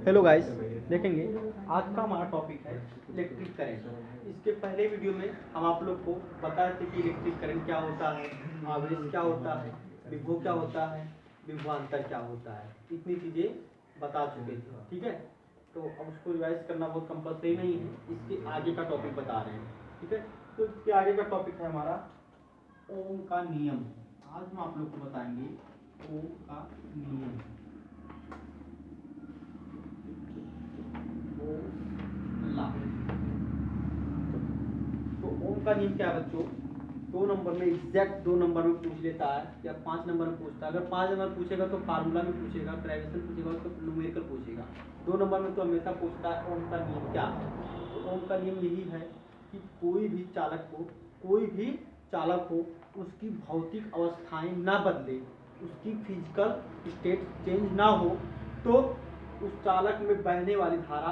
Hello guys, देखेंगे आज का हमारा टॉपिक है इलेक्ट्रिक करंट। इसके पहले वीडियो में हम आप लोग को बताए थे कि इलेक्ट्रिक करंट क्या होता है, आवेश क्या होता है, विभव क्या होता है, विभवांतर क्या होता है, इतनी चीज़ें बता चुके थे। ठीक है, तो अब उसको रिवाइज करना बहुत कंपलसरी नहीं है, इसके आगे का टॉपिक बता रहे हैं। ठीक है, तो इसके आगे का टॉपिक है हमारा ओम का नियम। आज हम आप लोग को बताएंगे ओम का नियम। तो ओम का नियम क्या है बच्चों? 2 नंबर में एग्जैक्ट 2 नंबर में पूछ लेता है या 5 नंबर में पूछता है। अगर 5 नंबर पूछेगा तो फार्मूला में पूछेगा, ट्राइवेशन पूछेगा तो न्यूमेरिकल पूछेगा। 2 नंबर में तो हमेशा पूछता है ओम का नियम क्या है। तो ओम का नियम यही है कि कोई भी चालक हो उसकी भौतिक अवस्थाएं ना बदले, उसकी फिजिकल स्टेट चेंज ना हो, तो उस चालक में बहने वाली धारा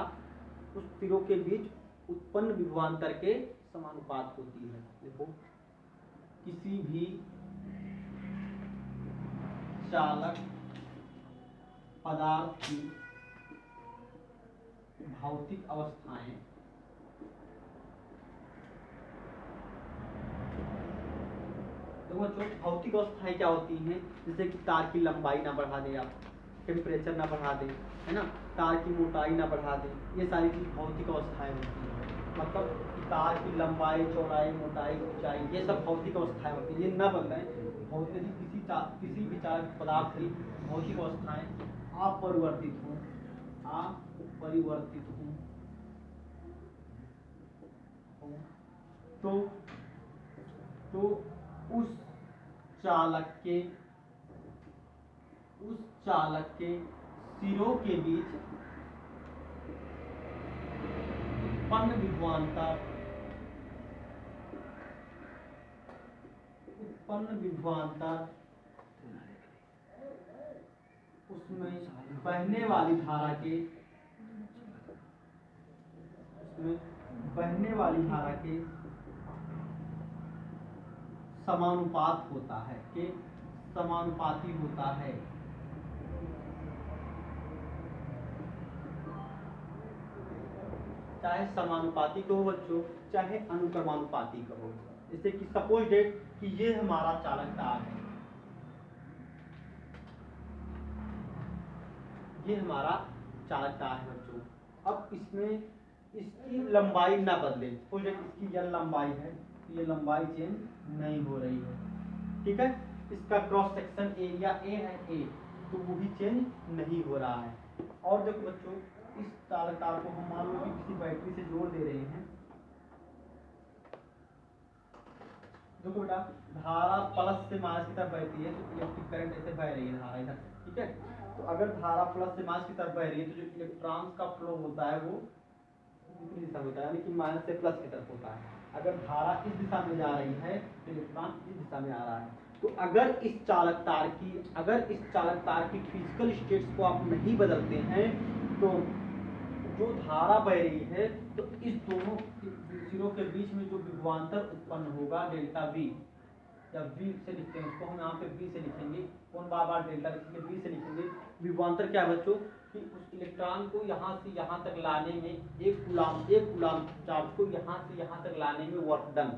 उस सिरों के बीच उत्पन्न विभवांतर के समानुपात होती है। देखो, किसी भी चालक पदार्थ की भौतिक अवस्थाएं तो बच्चों भौतिक अवस्थाएं क्या होती हैं? जैसे कि तार की लंबाई ना बढ़ा दे, आप टेम्परेचर ना बढ़ा दे, है ना, तार की मोटाई ना बढ़ा दे, ये सारी चीज भौतिक अवस्थाएं होती हैं। मतलब तार की लंबाई, चौड़ाई, मोटाई, ऊंचाई, ये सब भौतिक अवस्थाएं होती हैं, ये ना बदलें। भौतिक किसी भी चालक पदार्थ की भौतिक अवस्थाएं अपरिवर्तित हों तो उस चालक के सिरों के बीच उत्पन्न विभवांतर उसमें बहने वाली धारा के समानुपात होता है, के समानुपाती होता है। चाहे समानुपाती कहो बच्चों, चाहे अनुक्रमानुपाती कहो। जैसे कि सपोज डेट कि ये हमारा चालक तार है, ये हमारा चालक तार है बच्चों। अब इसमें इसकी लंबाई ना बदले, सपोज डेट इसकी यह लंबाई है, ये लंबाई चेंज नहीं हो रही है। ठीक है, इसका क्रॉस सेक्शन एरिया ए है, ए, तो वो भी चेंज नहीं हो रहा है। और देखो बच्चों, इस चालक तार को हम मान लो कि किसी बैटरी से जोड़ दे रहे हैं। देखो बेटा, धारा प्लस से माइनस की तरफ बहती है तो इलेक्ट्रिक करंट ऐसे बह रही है धारा इधर। ठीक है, तो अगर धारा प्लस से माइनस की तरफ बह रही है तो जो इलेक्ट्रॉन्स का फ्लो होता है वो दूसरी दिशा में होता है, यानी कि माइनस से प्लस की तरफ होता है। अगर धारा इस दिशा में जा रही है तो इलेक्ट्रॉन इस दिशा में आ रहा है। तो अगर इस चालक तार की फिजिकल स्टेट्स को आप नहीं बदलते हैं तो जो धारा बह रही है तो इस दोनों सिरों के बीच में जो विभवांतर उत्पन्न होगा डेल्टा वी, या वी से लिखते हैं उसको, हम यहाँ पे वी से लिखेंगे, कौन बार बार डेल्टा लिखेंगे, वी से लिखेंगे। विभवांतर क्या है बच्चों? कि उस इलेक्ट्रॉन को यहाँ से यहाँ तक लाने में एक कूलाम चार्ज को यहाँ से यहाँ तक लाने में वर्क डन।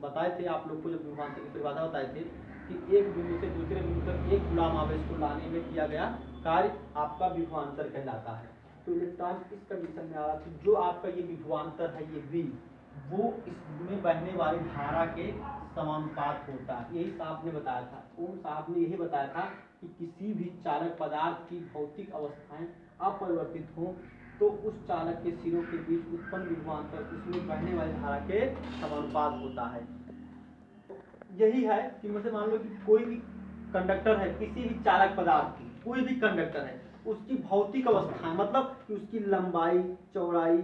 बताए थे आप लोग को जब विभवांतर की परिभाषा बताए थे कि एक बिंदु से दूसरे बिंदु तक एक कूलाम आवेश को लाने में किया गया कार्य आपका विभवांतर कहलाता है। तो इलेक्ट्रॉन इस कंडीशन में आ रहा था, जो आपका ये विभवांतर है ये वी, वो इसमें बहने वाली धारा के समानुपात होता है। यही साहब ने बताया था, ओम साहब ने यही बताया था कि किसी भी चालक पदार्थ की भौतिक अवस्थाएं अपरिवर्तित हों तो उस चालक के सिरों के बीच उत्पन्न विभवांतर उसमें बहने वाली धारा के समानुपात होता है। तो यही है कि मतलब मान लो कि कोई भी कंडक्टर है, किसी भी चालक पदार्थ की कोई भी कंडक्टर है, उसकी भौतिक अवस्थाएं मतलब कि उसकी लंबाई, चौड़ाई,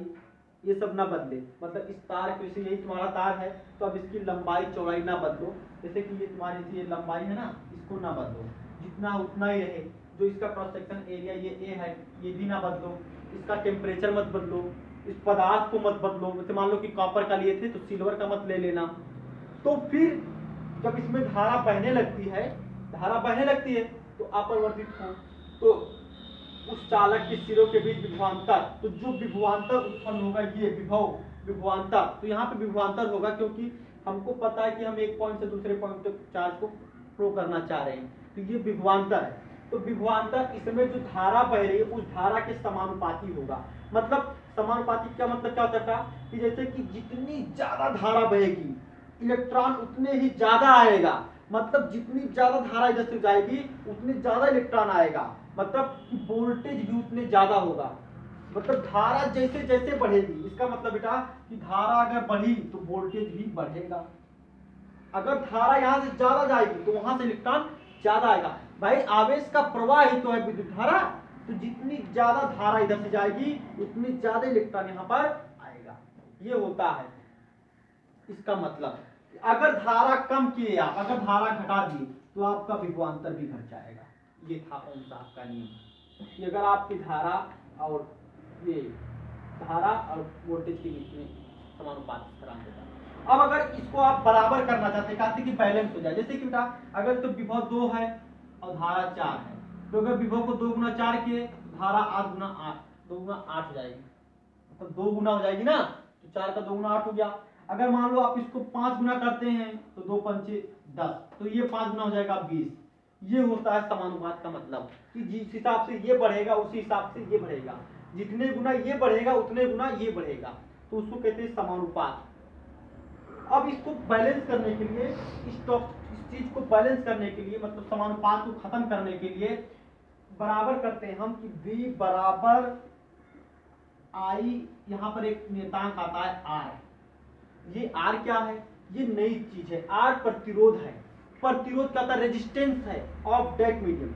ये सब ना बदले। मतलब इस तार के, जैसे यही तुम्हारा तार है तो अब इसकी लंबाई चौड़ाई ना बदलो। जैसे कि ये तुम्हारी ये लंबाई है ना, इसको ना बदलो, जितना उतना ही रहे। जो इसका क्रॉस सेक्शन एरिया ये ए है, ये भी ना बदलो। इसका टेम्परेचर मत बदलो, इस पदार्थ को मत बदलो। जैसे मान लो कि कॉपर का लिए थे तो सिल्वर का मत ले लेना। तो फिर जब इसमें धारा बहने लगती है तो अपरिवर्तित हो तो उस चालक के सिरों के बीच विभवांतर, तो जो विभवांतर उत्पन्न होगा ये विभवांतर, तो यहाँ पे विभवांतर होगा क्योंकि हमको पता है कि हम एक पॉइंट से दूसरे पॉइंट तक चार्ज को फ्लो करना चाह रहे हैं, तो ये विभवांतर है। तो विभवांतर इसमें जो धारा बह रही है उस धारा के समानुपाती होगा। मतलब समानुपाती क्या मतलब क्या होता था कि जैसे कि जितनी ज्यादा धारा बहेगी इलेक्ट्रॉन उतने ही ज्यादा आएगा, मतलब जितनी ज्यादा धारा इधर से जाएगी उतने ज्यादा इलेक्ट्रॉन आएगा, मतलब वोल्टेज भी उतने ज्यादा होगा। मतलब धारा जैसे जैसे बढ़ेगी, इसका मतलब बेटा कि धारा अगर बढ़ी तो वोल्टेज भी बढ़ेगा। अगर धारा यहाँ से ज्यादा जाएगी तो वहां से इलेक्ट्रॉन ज्यादा आएगा। भाई आवेश का प्रवाह ही तो है विद्युत धारा, तो जितनी ज्यादा धारा इधर से जाएगी उतनी ज्यादा इलेक्ट्रॉन यहाँ पर आएगा। ये होता है इसका मतलब। अगर धारा कम किए आप, अगर धारा घटा दिए तो आपका विभवांतर भी घट जाएगा। ये था ओम साहब का नियम कि अगर आपकी धारा और ये धारा और वोल्टेज के बीच में समानुपात स्थिरांक होता है। अब अगर इसको आप बराबर करना चाहते हैं कि बैलेंस हो जाए, जैसे कि बेटा अगर तो विभव 2 है और धारा 4 है, तो अगर विभव को 2 गुना 4 किए धारा 8 गुना 8 2 गुना 8 हो जाएगी, तो 2 गुना हो जाएगी ना, तो 4 का 2 गुना 8 हो गया। अगर मान लो आप इसको 5 गुना करते हैं तो 2 पंचे 10, तो ये 5 गुना हो जाएगा 20। ये होता है समानुपात का मतलब कि जिस हिसाब से ये बढ़ेगा उसी हिसाब से ये बढ़ेगा, जितने गुना ये बढ़ेगा उतने गुना ये बढ़ेगा, तो उसको कहते हैं समानुपात। अब इसको बैलेंस करने के लिए, इस चीज को बैलेंस करने के लिए, मतलब समानुपात को खत्म करने के लिए बराबर करते हैं हम कि V बराबर I, यहाँ पर एक नियतांक आता है R। ये R क्या है? ये नई चीज है। R प्रतिरोध है। प्रतिरोध क्या होता है? रेजिस्टेंस है ऑफ दैट मीडियम,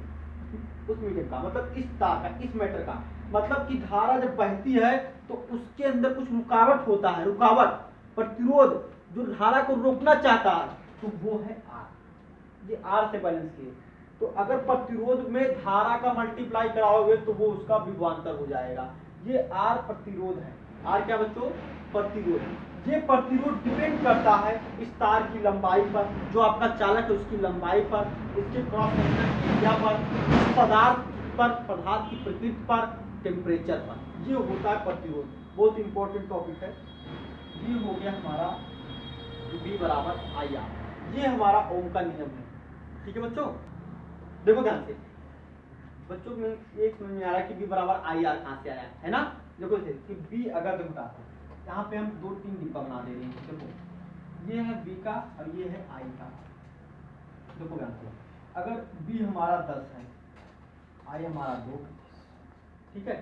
उस मीडियम का, मतलब इस तार का, इस मैटर का। मतलब कि धारा जब बहती है तो उसके अंदर कुछ रुकावट होता है, रुकावट, प्रतिरोध जो धारा को रोकना चाहता है, तो वो है R। ये R से बैलेंस किए। तो अगर प्रतिरोध में धारा का मल्टीप्लाई कराओगे तो वो उसका विभवांतर हो जाएगा। ये R प्रतिरोध है। R क्या बच्चों? प्रतिरोध। ये प्रतिरोध डिपेंड करता है इस तार की लंबाई पर, जो आपका चालक है उसकी लंबाई पर, इसके क्रॉस सेक्शन एरिया पर, इस पदार्थ पर, पदार्थ की प्रकृति पर, टेम्परेचर पर। ये होता है प्रतिरोध। बहुत इंपॉर्टेंट टॉपिक है। ये हो गया हमारा V बराबर IR। ये हमारा ओम का नियम है। ठीक है बच्चों, देखो ध्यान से। बच्चों में एक समझ में आ रहा है कि V बराबर IR कहाँ से आया है ना। देखो कि V अगर देखो यहाँ पे हम 2-3 डिब्बा बना दे रहे हैं। देखो ये है V का और ये है I का। देखो ध्यान से, अगर V हमारा 10 है, I हमारा 2, ठीक है।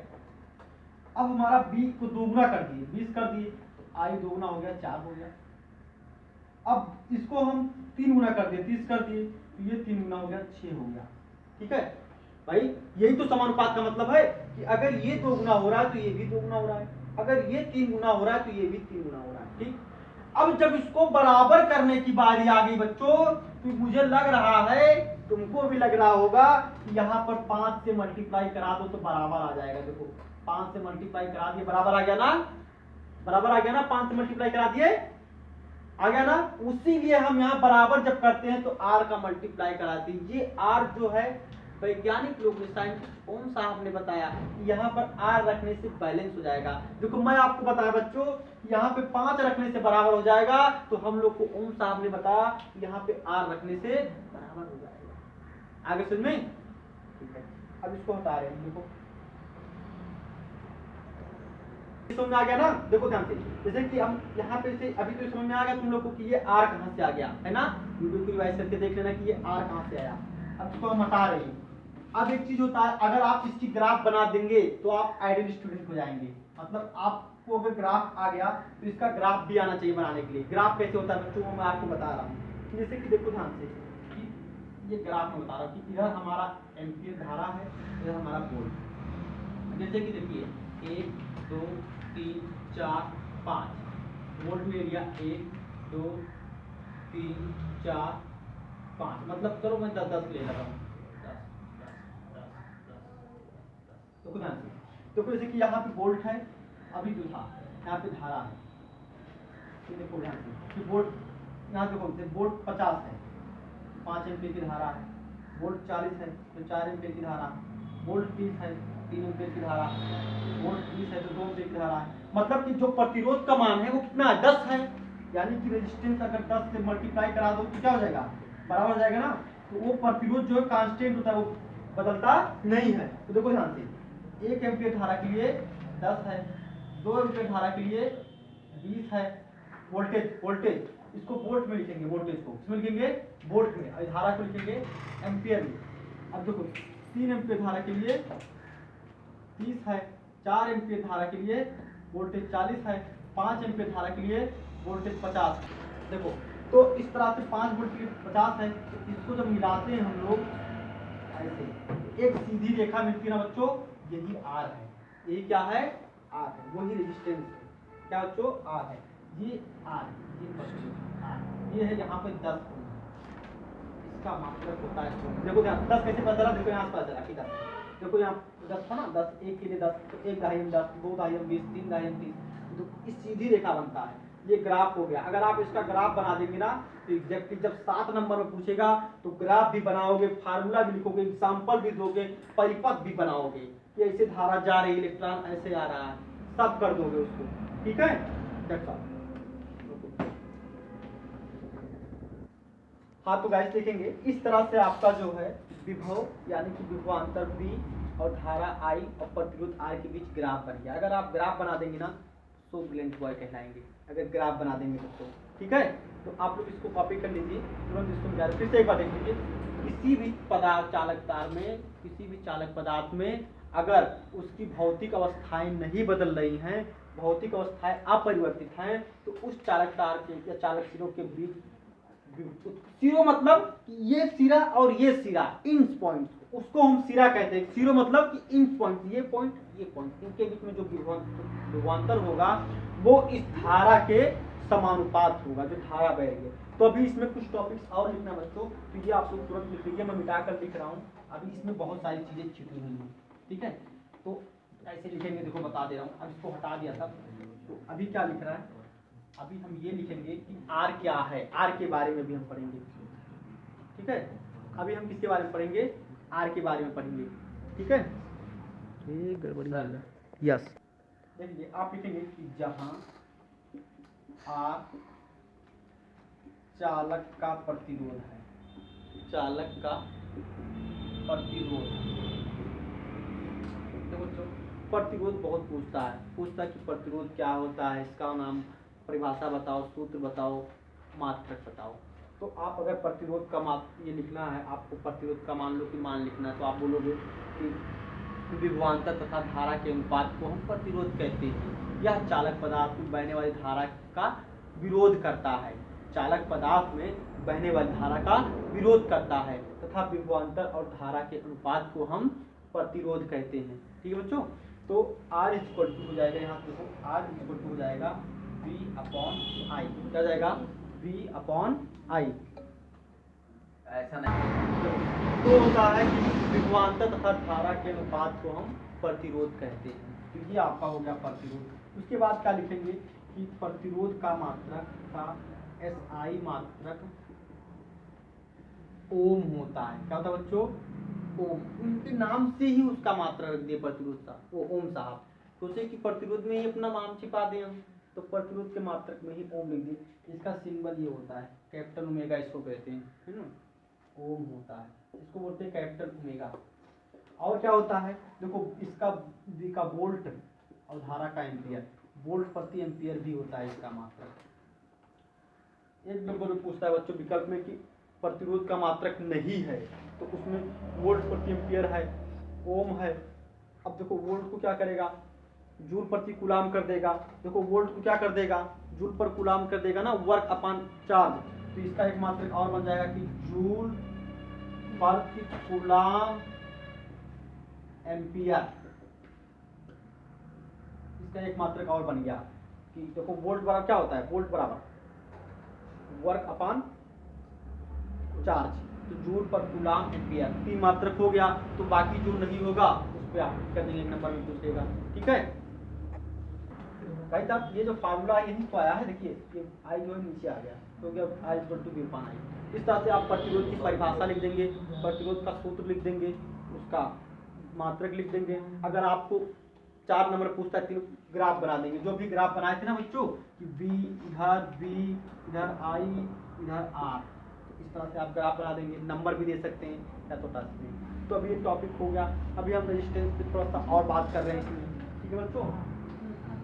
अब हमारा B को 2 गुना कर दिए, 20 कर दिए, तो I 2 गुना हो गया 4 हो गया। अब इसको हम 3 गुना कर दिए, 30 कर दिए, तो ये 3 गुना हो गया 6 हो गया। ठीक है भाई, यही तो समानुपात का मतलब है कि अगर ये 2 गुना हो रहा है तो ये भी 2 गुना हो रहा है, अगर ये 3 गुना हो रहा है तो ये भी 3 गुना हो रहा है। ठीक, अब जब इसको बराबर करने की बारी आ गई बच्चों, तो मुझे लग रहा है, तुमको भी लग रहा होगा कि यहाँ पर 5 से मल्टीप्लाई करा दो तो बराबर आ जाएगा। देखो 5 से मल्टीप्लाई करा दिए, बराबर आ गया ना, बराबर आ गया ना। 5 से मल्टीप्लाई करा दिए, आ गया ना। उसी लिए हम यहाँ बराबर जब करते हैं तो R का मल्टीप्लाई कराते हैं। ये R जो है वैज्ञानिक लोग ने, साइंटिस्ट ओम साहब ने बताया कि यहाँ पर R रखने से बैलेंस हो जाएगा। देखो मैं आपको बताया बच्चों, यहाँ पे 5 रखने से बराबर हो जाएगा, तो हम लोग को ओम साहब ने बताया कि यहाँ पे R रखने से बराबर हो जाएगा। आगे सुन में, ठीक है। अब इसको हटा रहे हैं। देखो समझ में आ गया ना। देखो ध्यान से, जैसे कि हम यहाँ पे से अभी तो समझ में आ गया तुम लोग को कि ये R कहाँ से आ गया है ना। वीडियो को रिवाइज करके देख लेना कि ये R कहाँ से आया। अब इसको हम हटा रहे हैं। अब एक चीज होता है, अगर आप इसकी ग्राफ बना देंगे तो आप आइडियल स्टूडेंट हो जाएंगे। मतलब आपको अगर ग्राफ आ गया तो इसका ग्राफ भी आना चाहिए बनाने के लिए। ग्राफ कैसे होता है बच्चों, मैं आपको बता रहा हूँ। जैसे कि देखो ध्यान से कि ये ग्राफ में बता रहा हूँ कि इधर हमारा एम्पीयर धारा है, इधर हमारा वोल्ट। जैसे कि देखिए 1 2 3 4 5 वोल्ट में एरिया 1 2 3 4 5, मतलब चलो मैं 10 ले रहा हूँ। देखो ध्यान से, देखो जैसे कि यहाँ पे वोल्ट है, अभी जो था यहाँ पे धारा है। तो देखो ध्यान से कि वोल्ट यहाँ देखो वोल्ट 50 है, 5 एम्पीयर की धारा है। वोल्ट 40 है तो 4 एम्पीयर की धारा है। वोल्ट 30 है, 3 एम्पीयर की धारा, वोल्ट 30 है तो 2 एम्पीयर की धारा है। मतलब कि जो प्रतिरोध का मान है वो कितना है, 10 है, यानी कि रेजिस्टेंस अगर 10 से मल्टीप्लाई करा दो तो क्या हो जाएगा, बराबर हो जाएगा ना। तो वो प्रतिरोध जो है कांस्टेंट होता है, वो बदलता नहीं है। तो देखो ध्यान से, 1 एम्पीयर धारा के लिए 10 है, 2 एम्पीयर धारा के लिए 20 है। वोल्टेज वोल्टेज इसको वोल्ट में लिखेंगे, वोल्टेज को किसमें लिखेंगे, वोल्ट में, और धारा को लिखेंगे एम्पियर में। अब देखो 3 एम्पीयर धारा के लिए 30 है, 4 एम्पीयर धारा के लिए वोल्टेज 40 है, 5 एम्पीयर धारा के लिए वोल्टेज 50 है। देखो तो इस तरह से 5 वोल्ट के 50 है, तो इसको जब मिलाते हैं हम लोग ऐसे, एक सीधी रेखा मिलती है ना बच्चों, यही आर है। यही क्या है, आर है, वही रेजिस्टेंस है। क्या बच्चों, आर है, ये आर, ये है यहाँ पे 10 ओम, इसका मतलब होता है, देखो ध्यान, 10 कैसे पता चला, देखो यहाँ से पता चला कि 10, देखो यहाँ 10 था ना, 10 एक के लिए 10, तो 1 ढाई 10, 2 ढाई 20, 3 ढाई 30, तो इस सीधी रेखा बनता है। ये ग्राफ हो गया। अगर आप इसका ग्राफ बना देंगे ना तो एग्जैक्टली जब 7 नंबर में पूछेगा तो ग्राफ भी बनाओगे, फार्मूला भी लिखोगे, एग्जाम्पल भी दोगे, परिपथ भी बनाओगे कि ऐसे धारा जा रही, इलेक्ट्रॉन ऐसे आ रहा है, सब कर दोगे उसको, ठीक है। हाँ तो गाइस देखेंगे, इस तरह से आपका जो है विभव यानी कि विभवांतर V और धारा I और प्रतिरोध R के बीच ग्राफ बन गया। अगर आप ग्राफ बना देंगे ना तो ब्रिलियंट बॉय कहलाएंगे, अगर ग्राफ बना देंगे तो, ठीक है। तो आप लोग इसको कॉपी कर लीजिए, तुरंत इसको निकाल, फिर से एक बार देख लीजिए, किसी भी पदार्थ चालक तार में, किसी भी चालक पदार्थ में अगर उसकी भौतिक अवस्थाएं नहीं बदल रही हैं, भौतिक अवस्थाएं अपरिवर्तित हैं, तो उस चालक तार के या चालक सिरों के बीच, सिरो मतलब कि ये सिरा और ये सिरा, इंच पॉइंट, उसको हम सिरा कहते हैं। सिरो मतलब कि इंच पॉइंट, ये पॉइंट ये पॉइंट, इनके बीच में जो विभवांतर होगा वो इस धारा के समानुपात होगा जो धारा बह रही है। तो अभी इसमें कुछ टॉपिक्स और लिखना बच्चों, तो ये आप लोग तुरंत लिख लीजिए, मैं मिटा कर लिख रहा हूँ। अभी इसमें बहुत सारी चीजें छिपी हुई हैं, ठीक है। तो ऐसे लिखेंगे, देखो बता दे रहा हूँ, अब इसको हटा दिया था। तो अभी क्या लिख रहा है, अभी हम ये लिखेंगे कि R क्या है, R के बारे में भी हम पढ़ेंगे, ठीक है। अभी हम किसके बारे में पढ़ेंगे, R के बारे में पढ़ेंगे, ठीक है। ये गड़बड़ी है, यस। देखिए आप लिखेंगे कि जहां R चालक का प्रतिरोध है, चालक का प्रतिरोध, तो बच्चों प्रतिरोध बहुत पूछता है कि प्रतिरोध क्या होता है, इसका नाम, परिभाषा बताओ, सूत्र बताओ, मात्रक बताओ। तो आप अगर प्रतिरोध का ये लिखना है, आपको प्रतिरोध का मान लो कि मान लिखना है, तो आप बोलोगे कि विभवांतर तथा धारा के अनुपात को हम प्रतिरोध कहते हैं। यह चालक पदार्थ में बहने वाली धारा का विरोध करता है, चालक पदार्थ में बहने वाली धारा का विरोध करता है, तथा विभवांतर और धारा के अनुपात को हम प्रतिरोध कहते हैं, ठीक है बच्चों। तो R इक्वल टू हो जाएगा, यहाँ देखो R इक्वल टू हो जाएगा V/I, क्या जाएगा, V/I। ऐसा नहीं तो होता है कि विभवांतर तथा धारा के अनुपात को हम प्रतिरोध कहते हैं। तो ये आपका हो गया प्रतिरोध। उसके बाद क्या लिखेंगे कि प्रतिरोध का मात्रक का SI मात्रक ओम होता है। क्या होता है बच्चों, ओम। उनके नाम से ही उसका मात्रा रख दिए प्रतिरोध का, वो ओम साहब। सोचे कि प्रतिरोध में ही अपना नाम छिपा दें हम, तो प्रतिरोध के मात्रक में ही ओम लिख दिए। इसका सिंबल ये होता है, कैपिटल ओमेगा इसको कहते हैं, है ना, ओम होता है, इसको बोलते हैं कैपिटल ओमेगा। और क्या होता है, देखो इसका V का वोल्ट और धारा का एम्पियर, वोल्ट प्रति एम्पियर भी होता है इसका मात्रक। एक नंबर में पूछता है बच्चों विकल्प में कि प्रतिरोध का मात्रक नहीं है, तो उसमें वोल्ट प्रति एम्पियर है, ओम है। अब देखो वोल्ट को क्या करेगा, जूल प्रति कूलाम कर देगा। देखो वोल्ट को क्या कर देगा, जूल पर कूलाम कर देगा ना, वर्क अपॉन चार्ज। तो इसका एक मात्रक और बन जाएगा कि जूल प्रति कूलाम एम्पियर। इसका एक मात्रक और बन गया कि देखो वोल्ट बराबर क्या होता है, वोल्ट बराबर वर्क अपॉन चार्ज, तो जूल पर कूलाम एम्पियर। 3 मात्रक हो गया, तो बाकी जो नहीं होगा उस पर आप कर देंगे, एक नंबर में पूछेगा, ठीक है भाई साहब। ये जो फार्मूला यहीं तो आया है, देखिए ये आई जो है नीचे आ गया, तो क्या आई इक्वल टू V/I। इस तरह से आप प्रतिरोध की परिभाषा लिख देंगे, प्रतिरोध का सूत्र लिख देंगे, उसका मात्रक लिख देंगे। अगर आपको 4 नंबर पूछता है 3 ग्राफ बना देंगे, जो भी ग्राफ बनाए थे ना बच्चों कि बी इधर आई इधर आर, तो इस तरह से आप ग्राफ बना देंगे, नंबर भी दे सकते हैं या तो टच में। तो अभी ये टॉपिक हो गया। अभी हम रेजिस्टेंस पे थोड़ा सा और बात कर रहे हैं इसमें, ठीक है बच्चों।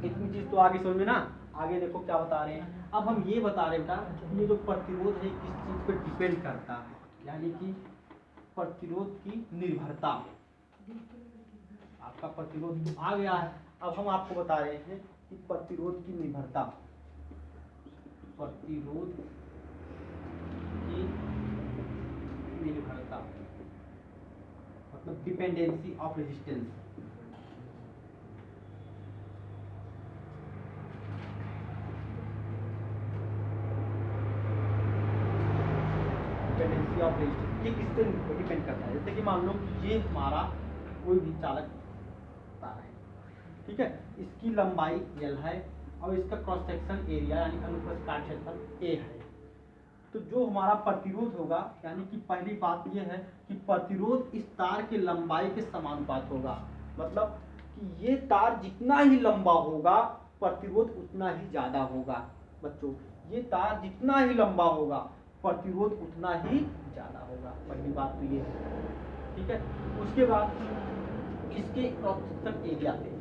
इतनी चीज तो आगे समझ में ना, आगे देखो क्या बता रहे हैं। अब हम ये बता रहे हैं बेटा ये जो प्रतिरोध है किस चीज पर डिपेंड करता है, यानी कि प्रतिरोध की निर्भरता। आपका प्रतिरोध तो आ गया है, अब हम आपको बता रहे हैं कि प्रतिरोध की निर्भरता, प्रतिरोध की निर्भरता मतलब dependency of resistance. Dependency of resistance ये किस पे डिपेंड करता है। जैसे कि मान लो ये हमारा कोई भी चालक तार है, ठीक है, इसकी लंबाई L है और इसका क्रॉस सेक्शन एरिया यानी अनुप्रस्थ काट क्षेत्रफल A है। तो जो हमारा प्रतिरोध होगा, यानी कि पहली बात यह है कि प्रतिरोध इस तार के लंबाई के समानुपात होगा। मतलब कि ये तार जितना ही लंबा होगा प्रतिरोध उतना ही ज्यादा होगा। बच्चों ये तार जितना ही लंबा होगा प्रतिरोध उतना ही ज्यादा होगा, पहली बात तो ये है, ठीक है। उसके बाद इसके क्रॉस सेक्शन एरिया पे,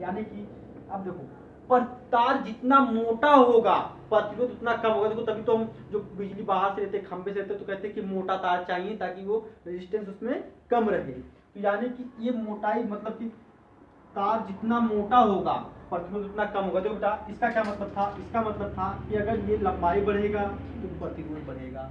यानी कि अब देखो पर तार जितना मोटा होगा प्रतिरोध उतना कम होगा। देखो तभी तो हम जो बिजली बाहर से लेते खंबे से लेते तो कहते हैं कि मोटा तार चाहिए ताकि वो रेजिस्टेंस उसमें कम रहे। तो यानी कि ये मोटाई मतलब कि तार जितना मोटा होगा प्रतिरोध उतना कम होगा। देखो बेटा इसका क्या मतलब था, इसका मतलब था कि अगर ये लंबाई बढ़ेगा तो प्रतिरोध बढ़ेगा,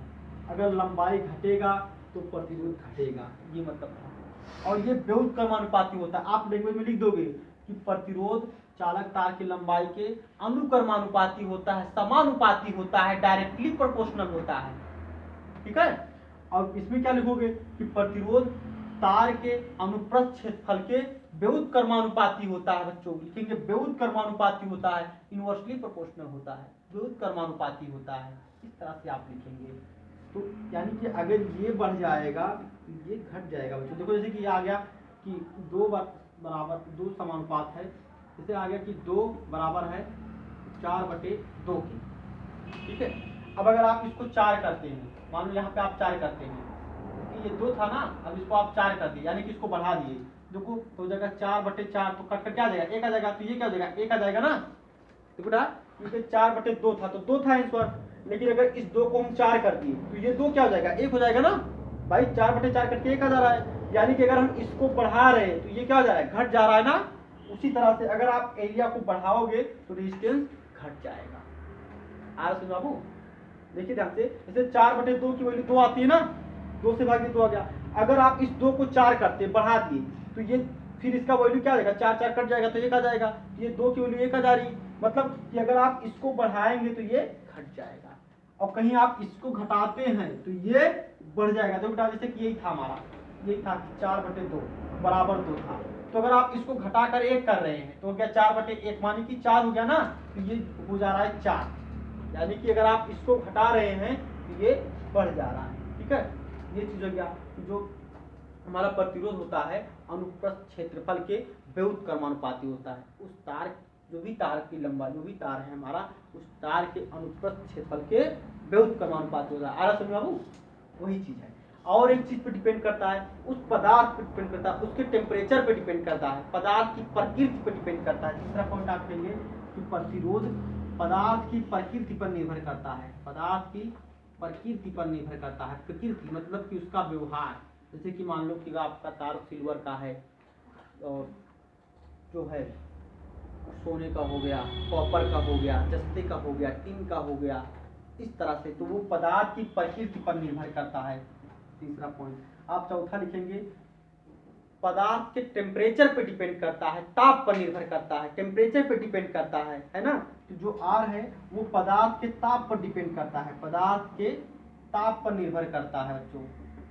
अगर लंबाई घटेगा तो प्रतिरोध घटेगा, ये मतलब था। और ये व्युत्क्रमानुपाती क्रमानुपाती होता है। आप लैंग्वेज में लिख दोगे कि प्रतिरोध चालक तार की लंबाई के अनुक्रमानुपाती होता है, समानुपाती होता है, डायरेक्टली प्रोपोर्शनल होता है, ठीक है। और इसमें क्या लिखोगे कि प्रतिरोध तार के अनुप्रस्थ क्षेत्रफल के व्युत्क्रमानुपाती क्रमानुपाती होता है। बच्चों लिखेंगे व्युत्क्रमानुपाती क्रमानुपाती होता है, इनवर्सली प्रोपोर्शनल होता है, व्युत्क्रमानुपाती क्रमानुपाती होता है, इस तरह से आप लिखेंगे। तो यानी कि अगर ये बढ़ जाएगा ये घट जाएगा। बच्चों देखो जैसे कि ये आ गया कि 2 बराबर 2 समानुपात है, जैसे आ गया कि 2 बराबर है 4/2 की, ठीक है। अब अगर आप इसको 4 करते हैं, मान लो यहाँ पे आप 4 करते हैं, क्योंकि ये 2 था ना, अब इसको आप 4 कर दिए यानी कि इसको बढ़ा दिए, देखो हो जाएगा 4/4, तो कट कर क्या आ जाएगा 1 आ जाएगा, तो ये क्या हो जाएगा 1 आ जाएगा ना। देखो बेटा ये 4/2 था तो 2 था आंसर, लेकिन अगर इस 2 को हम 4 कर दिए तो ये 2 क्या हो जाएगा 1 हो जाएगा ना भाई, 4/4 करके 1 आ जा रहा है। यानी कि अगर हम इसको बढ़ा रहे हैं तो ये क्या हो जा रहा है घट जा रहा है ना। उसी तरह से अगर आप एरिया को बढ़ाओगे तो रेजिस्टेंस घट जाएगा। आ रहा सुन बाबू, देखिए ध्यान से, जैसे 4/2 की वैल्यू 2 आती है ना, 2 से भागी 2 आ गया। अगर आप इस 2 को 4 करते बढ़ा दिए तो ये फिर इसका वैल्यू क्या आ जाएगा 4 कट जाएगा तो 1 आ जाएगा, ये 2 की वैल्यू 1 आ जा रही, मतलब कि अगर आप इसको बढ़ाएंगे तो ये घट जाएगा और कहीं आप इसको घटाते हैं तो ये बढ़ जाएगा। तो बेटा जैसे कि यही था हमारा, यही था 4/2 बराबर 2 था, तो अगर आप इसको घटाकर 1 कर रहे हैं तो क्या 4/1 मानी कि 4 हो गया ना, तो ये हो जा रहा है 4, यानी कि अगर आप इसको घटा रहे हैं तो ये बढ़ जा रहा है, ठीक है। ये चीज हो गया जो हमारा प्रतिरोध होता है अनुप्रस्थ क्षेत्रफल के व्युत्क्रमानुपाती क्रमानुपाती होता है। उस तार जो भी तार की लंबाई जो भी तार है हमारा उस तार के अनुप्रस्थ क्षेत्रफल के व्युत्क्रमानुपाती क्रमानुपाती होता है। आ रहा समझ बाबू, वही चीज है। और एक चीज पे डिपेंड करता है, उस पदार्थ पे डिपेंड करता है, उसके टेम्परेचर पे डिपेंड करता है, पदार्थ की प्रकृति पे डिपेंड करता है। तीसरा पॉइंट आप कहेंगे कि प्रतिरोध पदार्थ की प्रकृति पर निर्भर करता है, पदार्थ की प्रकृति पर निर्भर करता है। प्रकृति मतलब कि उसका व्यवहार, जैसे कि मान लो कि आपका तार सिल्वर का है और जो है सोने का हो गया, कॉपर का हो गया, जस्ते का हो गया, टिन का हो गया, इस तरह से, तो वो पदार्थ की प्रकृति पर निर्भर करता है। तीसरा पॉइंट आप चौथा लिखेंगे पदार्थ के टेम्परेचर पे डिपेंड करता है, ताप पर निर्भर करता है, टेम्परेचर पे डिपेंड करता है ना। तो जो आर है वो पदार्थ के ताप पर डिपेंड करता है, पदार्थ के ताप पर निर्भर करता है बच्चों,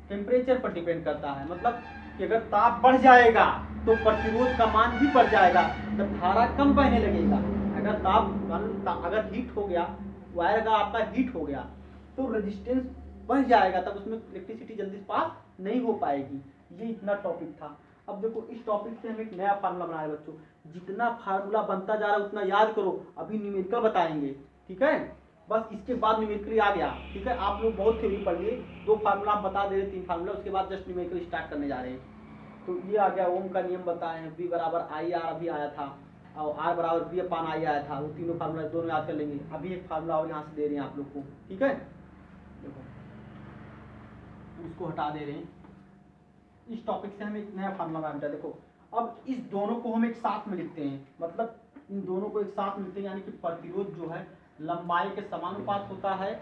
टेम्परेचर पर डिपेंड करता है। मतलब कि अगर ताप बढ़ जाएगा तो प्रतिरोध का मान भी बढ़ जाएगा, तो धारा कम बहने लगेगा। अगर ताप अगर हीट हो गया, वायर का आपका हीट हो गया तो रेजिस्टेंस बढ़ जाएगा, तब उसमें इलेक्ट्रिसिटी जल्दी पास नहीं हो पाएगी। ये इतना टॉपिक था। अब देखो इस टॉपिक से हम एक नया फार्मूला बना रहे हैं बच्चों, जितना फार्मूला बनता जा रहा है उतना याद करो, अभी न्यूमेरिकल बताएंगे, ठीक है, बस इसके बाद न्यूमेरिकल आ गया, ठीक है, आप लोग बहुत थ्योरी पढ़ लिए, 2 फार्मूला हम बता दे रहे, 3 फार्मूला, उसके बाद जस्ट न्यूमेरिकल स्टार्ट करने जा रहे हैं। तो ये आ गया, ओम का नियम बताए हैं, बी बराबर आई आर अभी आया था, और आर बराबर बी अपान आई आया था, वो तीनों फार्मूला दोनों याद कर लेंगे। अभी एक फार्मूला और यहाँ से दे रहे हैं आप लोग को, ठीक है, देखो उसको हटा दे रहे हैं, इस टॉपिक से हम एक नया फार्मूला बनाते हैं। देखो अब इस दोनों को हम एक साथ में लिखते हैं, मतलब इन दोनों को एक साथ में लिखते हैं, यानी कि प्रतिरोध जो है लंबाई के समानुपात होता है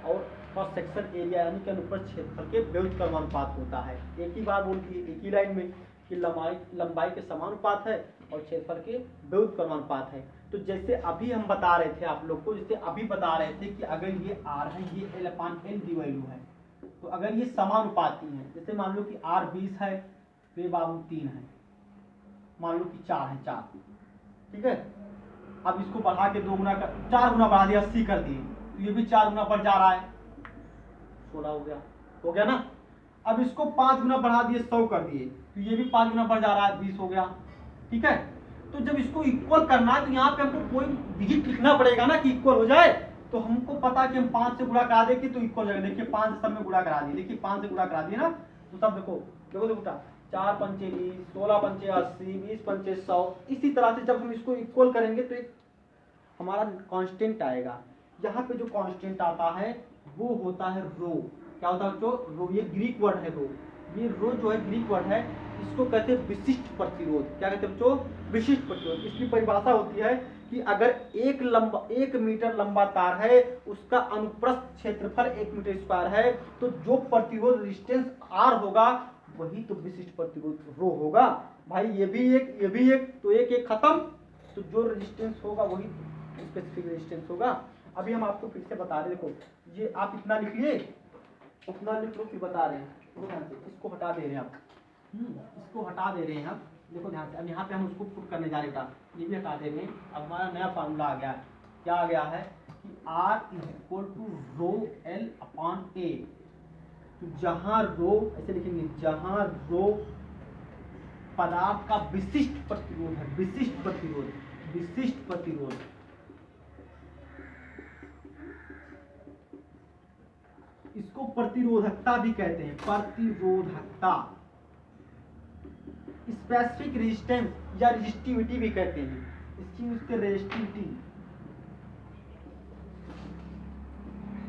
और क्रॉस सेक्शन एरिया यानी कि अनुप्रस्थ क्षेत्रफल के व्युत्क्रमानुपात होता है। एक ही बात बोलती है एक ही लाइन में कि लंबाई के समानुपात है और क्षेत्रफल के व्युत्क्रमानुपात है। तो जैसे अभी हम बता रहे थे आप लोग को, जैसे अभी बता रहे थे कि अगर ये आर है, ये एल अपान एल की वैल्यू है, तो अगर ये समानुपाती है, जैसे मान लो कि आर 20 है तो ये बाबू 3 है, मान लो कि 4 है, 4, ठीक है, अब इसको बढ़ा के 2 गुना कर 4 गुना बढ़ा दिया, 80 कर दिए, तो ये भी 4 गुना बढ़ जा रहा है, 16 हो गया ना। अब इसको 5 गुना बढ़ा दिए, 100 कर दिए, तो ये भी 5 गुना बढ़ जा रहा है, 20 हो गया, ठीक है। तो जब इसको इक्वल करना है तो यहाँ पे हमको कोई डिजिट लिखना पड़ेगा ना कि इक्वल हो जाए, तो हमको पता कि हम 5 से गुणा करा देंगे तो इक्वल हो जाएगा। देखिए 5 से सब में गुणा करा दिए, देखिए 5 से गुणा करा दिए ना, तो सब देखो देखो देखो बेटा, 4 पंचे 20, 16 पंचे 80, 20 पंचे 100, इसी तरह से जब हम इसको इक्वल करेंगे तो एक हमारा कांस्टेंट आएगा। यहाँ पे जो कांस्टेंट आता है वो होता है रो। क्या होता है जो रो, ये ग्रीक वर्ड है रो, ये रो जो है ग्रीक वर्ड है, इसको कहते हैं विशिष्ट प्रतिरोध। क्या कहते हैं बच्चों? विशिष्ट प्रतिरोध। इसकी परिभाषा होती है कि अगर 1 मीटर लंबा तार है, उसका अनुप्रस्थ क्षेत्रफल 1 मीटर स्क्वायर है, तो जो प्रतिरोध रेजिस्टेंस आर होगा वही तो विशिष्ट प्रतिरोध रो होगा। भाई ये भी एक, तो एक खत्म, तो जो रेजिस्टेंस होगा वही स्पेसिफिक रेजिस्टेंस होगा। अभी हम आपको फिर से बता रहे, देखो ये आप इतना लिख लिए, उतना लिख लो, फिर बता रहे हैं, इसको हटा दे रहे हैं आप, इसको हटा दे रहे हैं हम, देखो ध्यान से। अब यहाँ पे हम उसको पुट करने जा रहे हैं, ये भी हटा दे रहे हैं। अब हमारा नया फार्मूला आ गया है, क्या आ गया है कि R is equal to rho L upon A. तो जहाँ रो, ऐसे लिखेंगे, जहाँ रो पदार्थ का विशिष्ट प्रतिरोध है, विशिष्ट प्रतिरोध, इसको प्रतिरोधकता भी कहते हैं, प्रतिरोधकता, स्पेसिफिक रेजिस्टेंस या रेजिस्टिविटी भी कहते हैं, इसकी उसके रेजिस्टिविटी,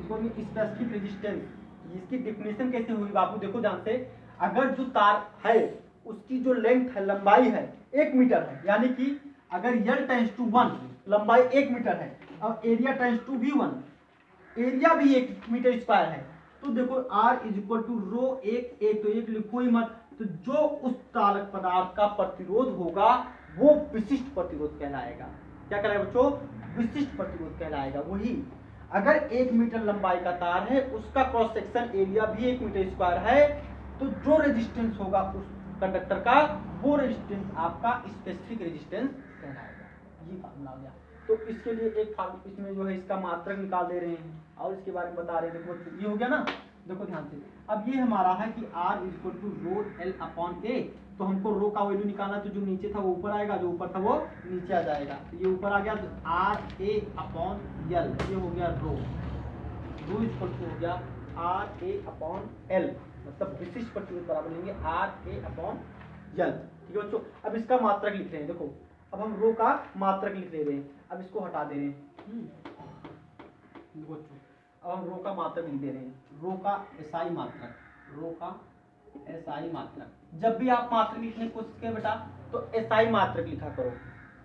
इसको स्पेसिफिक रेजिस्टेंस। इसकी डिफिनेशन कैसे हुई बाबू? देखो ध्यान से, अगर जो तार है उसकी जो लेंथ है, लंबाई है 1 मीटर है, यानी कि अगर L टेंस टू 1, लंबाई 1 मीटर है, और एरिया टेंस टू भी 1, एरिया भी 1 मीटर स्क्वायर है, तो देखो R इज इक्वल टू रो 1 तो 1 लिखो ही मत, तो जो उस चालक पदार्थ का प्रतिरोध होगा वो विशिष्ट प्रतिरोध कहलाएगा। क्या कहलाएगा बच्चों? विशिष्ट प्रतिरोध कहलाएगा। वही अगर 1 मीटर लंबाई का तार है, उसका क्रॉस सेक्शन एरिया भी 1 मीटर स्क्वायर है, तो जो रेजिस्टेंस होगा उस कंडक्टर का, वो रेजिस्टेंस आपका स्पेसिफिक रेजिस्टेंस कहलाएगा। ये फार्मूला हो गया। तो इसके लिए एक फार्मूला, इसमें जो है इसका मात्रक निकाल दे रहे हैं और इसके बारे में बता रहे हैं। देखो ये हो गया ना, देखो ध्यान से। अब ये हमारा है कि R is equal to rho L upon A, तो हमको रो का वैल्यू निकालना, तो जो नीचे था वो ऊपर आएगा, जो ऊपर था वो नीचे आ जाएगा। तो ये ऊपर आ गया, तो आर ए अपॉन एल, ये हो गया रो इज इक्वल टू हो गया आर ए अपॉन एल, मतलब विशिष्ट प्रतिरोध बराबर लेंगे आर ए अपॉन एल। ठीक है बच्चों, अब इसका मात्रक लिख रहे हैं। देखो अब हम रो का मात्रक लिख ले रहे हैं, अब इसको हटा दे रहे हैं। अब हम रो का मात्रक लिख दे रहे हैं, रो का एसआई मात्रक, रो का एसआई मात्रक। जब भी आप मात्रक लिखने की कोशिश करें बेटा, तो एसआई मात्रक लिखा करो।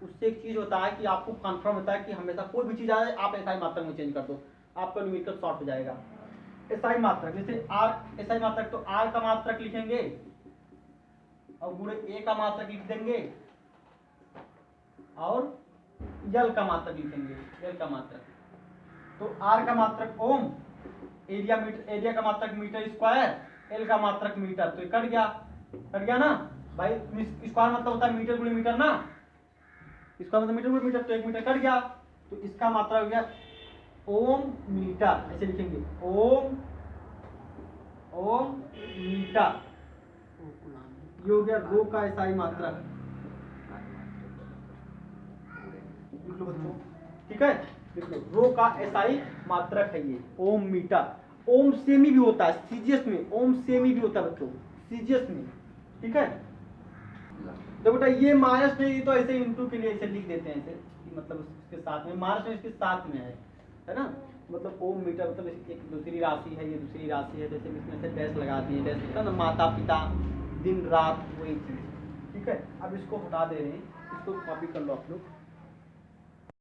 उससे एक चीज होता है कि आपको कंफर्म होता है कि हमेशा कोई भी चीज आए आप एसआई मात्रक में चेंज कर दो, आपका न्यूमेरिकल शॉर्ट हो जाएगा। एसआई मात्रक, जैसे आर एसआई मात्रक, तो आर का मात्रक लिखेंगे और पूरे ए का मात्रक लिख देंगे और यल का मात्रक लिखेंगे, यल का मात्रक। तो आर का मात्रक ओम, एरिया का मात्रक मीटर स्क्वायर, एल का मात्रक मीटर, तो ये कट गया ना भाई। स्क्वायर मतलब होता है मीटर गुणे मीटर ना, इसका मतलब मीटर गुणे मीटर, तो 1 मीटर कट गया, तो इसका मात्रक हो गया ओम मीटर, ऐसे लिखेंगे ओम मीटर, ये हो गया रो का एसआई मात्रक, लिख लो बच्चों, ठीक है, लिख लो रो का एसआई मात्रक है ये ओम मीटर। ओम सेमी भी होता है सीजीएस में, ओम सेमी भी होता है बच्चों सीजीएस में, ठीक है। तो बेटा ये माइनस में, ये तो ऐसे इंटू के लिए ऐसे लिख देते हैं ऐसे कि मतलब उसके साथ में माइनस में इसके साथ में है ना, मतलब ओम मीटर मतलब एक दूसरी राशि है, ये दूसरी राशि है, जैसे इसमें से डैश लगा दिए, डैश होता है ना माता पिता दिन रात वही चीज, ठीक है। अब इसको हटा दे रहे हैं, इसको कॉपी कर लो आप लोग।